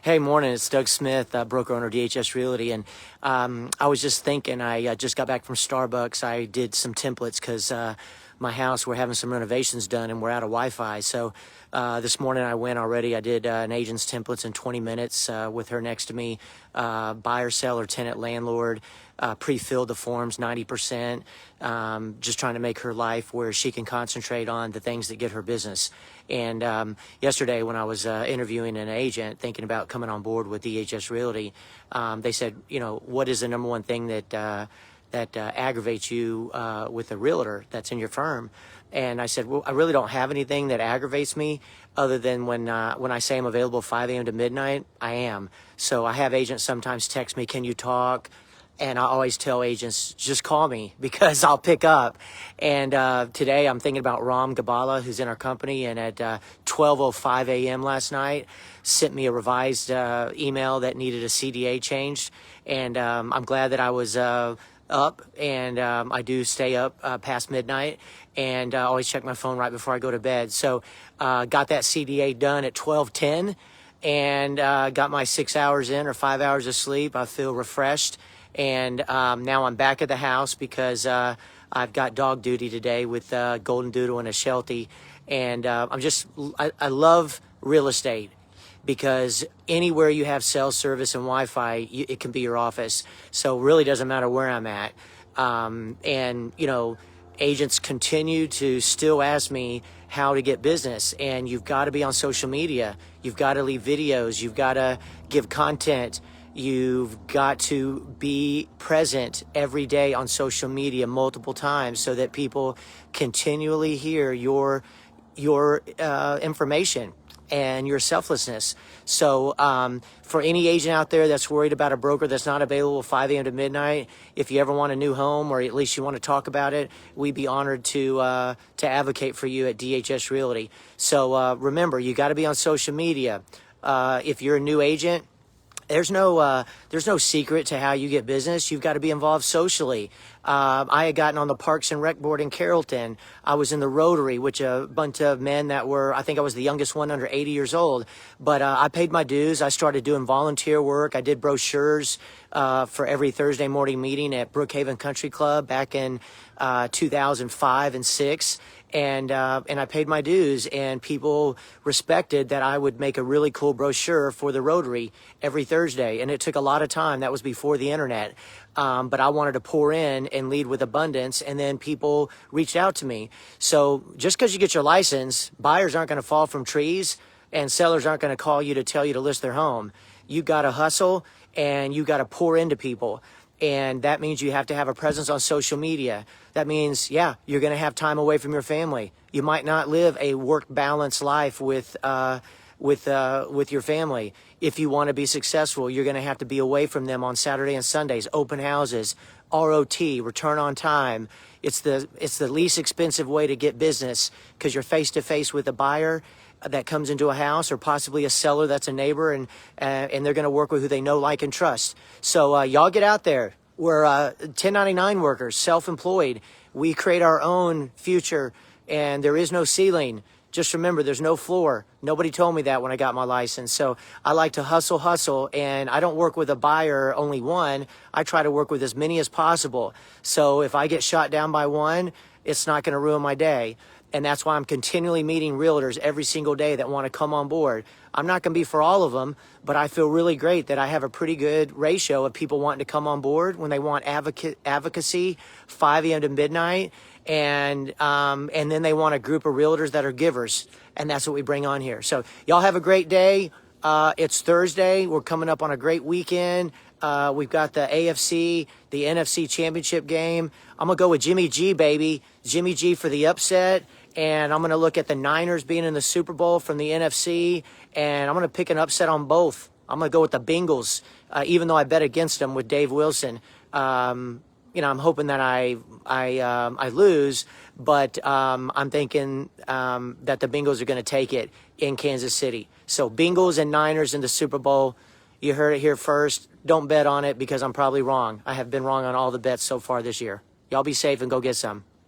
Hey, morning. It's Doug Smith, broker owner DHS Realty. And I was just thinking, I just got back from Starbucks. I did some templates because my house, we're having some renovations done and we're out of Wi-Fi. So this morning I went already. I did an agent's templates in 20 minutes with her next to me. Buyer, seller, tenant, landlord. Pre-filled the forms 90%, just trying to make her life where she can concentrate on the things that get her business. And yesterday when I was interviewing an agent thinking about coming on board with DHS Realty, they said, you know, what is the number one thing that aggravates you with a realtor that's in your firm? And I said, well, I really don't have anything that aggravates me other than when I say I'm available 5 a.m. to midnight, I am. So I have agents sometimes text me, can you talk? And I always tell agents, just call me because I'll pick up. And today I'm thinking about Ram Gabala, who's in our company, and at 12:05 a.m. last night, sent me a revised email that needed a CDA changed. And I'm glad that I was up, and I do stay up past midnight, and I always check my phone right before I go to bed. So got that CDA done at 12:10, and got my 6 hours in or 5 hours of sleep. I feel refreshed. And now I'm back at the house because I've got dog duty today with Golden Doodle and a Sheltie. And I love real estate because anywhere you have cell service and Wi-Fi, it can be your office. So it really doesn't matter where I'm at. And, you know, agents continue to still ask me how to get business. And you've got to be on social media. You've got to leave videos. You've got to give content. You've got to be present every day on social media multiple times so that people continually hear your information and your selflessness. So for any agent out there that's worried about a broker that's not available 5 a.m. to midnight, if you ever want a new home or at least you want to talk about it, we'd be honored to advocate for you at DHS Realty. So remember, you got to be on social media. If you're a new agent, there's no secret to how you get business. You've got to be involved socially. I had gotten on the Parks and Rec board in Carrollton. I was in the Rotary, which a bunch of men that were, I think I was the youngest one under 80 years old. But I paid my dues. I started doing volunteer work. I did brochures for every Thursday morning meeting at Brookhaven Country Club back in 2005 and 6. And I paid my dues, and people respected that I would make a really cool brochure for the Rotary every Thursday. And it took a lot of time. That was before the internet. But I wanted to pour in and lead with abundance, and then people reached out to me. So just because you get your license, buyers aren't going to fall from trees, and sellers aren't going to call you to tell you to list their home. You got to hustle, and you got to pour into people. And that means you have to have a presence on social media. That means, yeah, you're going to have time away from your family. You might not live a work-balanced life with your family. If you want to be successful, you're going to have to be away from them on Saturday and Sundays, open houses, ROT, return on time. It's the least expensive way to get business because you're face-to-face with a buyer that comes into a house, or possibly a seller that's a neighbor, and they're going to work with who they know, like, and trust. So y'all get out there. We're 1099 workers, self-employed. We create our own future, and there is no ceiling. Just remember, there's no floor. Nobody told me that when I got my license. So I like to hustle, and I don't work with a buyer, only one. I try to work with as many as possible. So if I get shot down by one, it's not going to ruin my day. And that's why I'm continually meeting realtors every single day that want to come on board. I'm not going to be for all of them, but I feel really great that I have a pretty good ratio of people wanting to come on board when they want advocacy, 5 a.m. to midnight, and then they want a group of realtors that are givers, and that's what we bring on here. So y'all have a great day. It's Thursday. We're coming up on a great weekend. We've got the AFC, the NFC championship game. I'm going to go with Jimmy G, baby. Jimmy G for the upset. And I'm going to look at the Niners being in the Super Bowl from the NFC. And I'm going to pick an upset on both. I'm going to go with the Bengals, even though I bet against them with Dave Wilson. You know, I'm hoping that I lose, but I'm thinking that the Bengals are going to take it in Kansas City. So Bengals and Niners in the Super Bowl. You heard it here first. Don't bet on it because I'm probably wrong. I have been wrong on all the bets so far this year. Y'all be safe and go get some.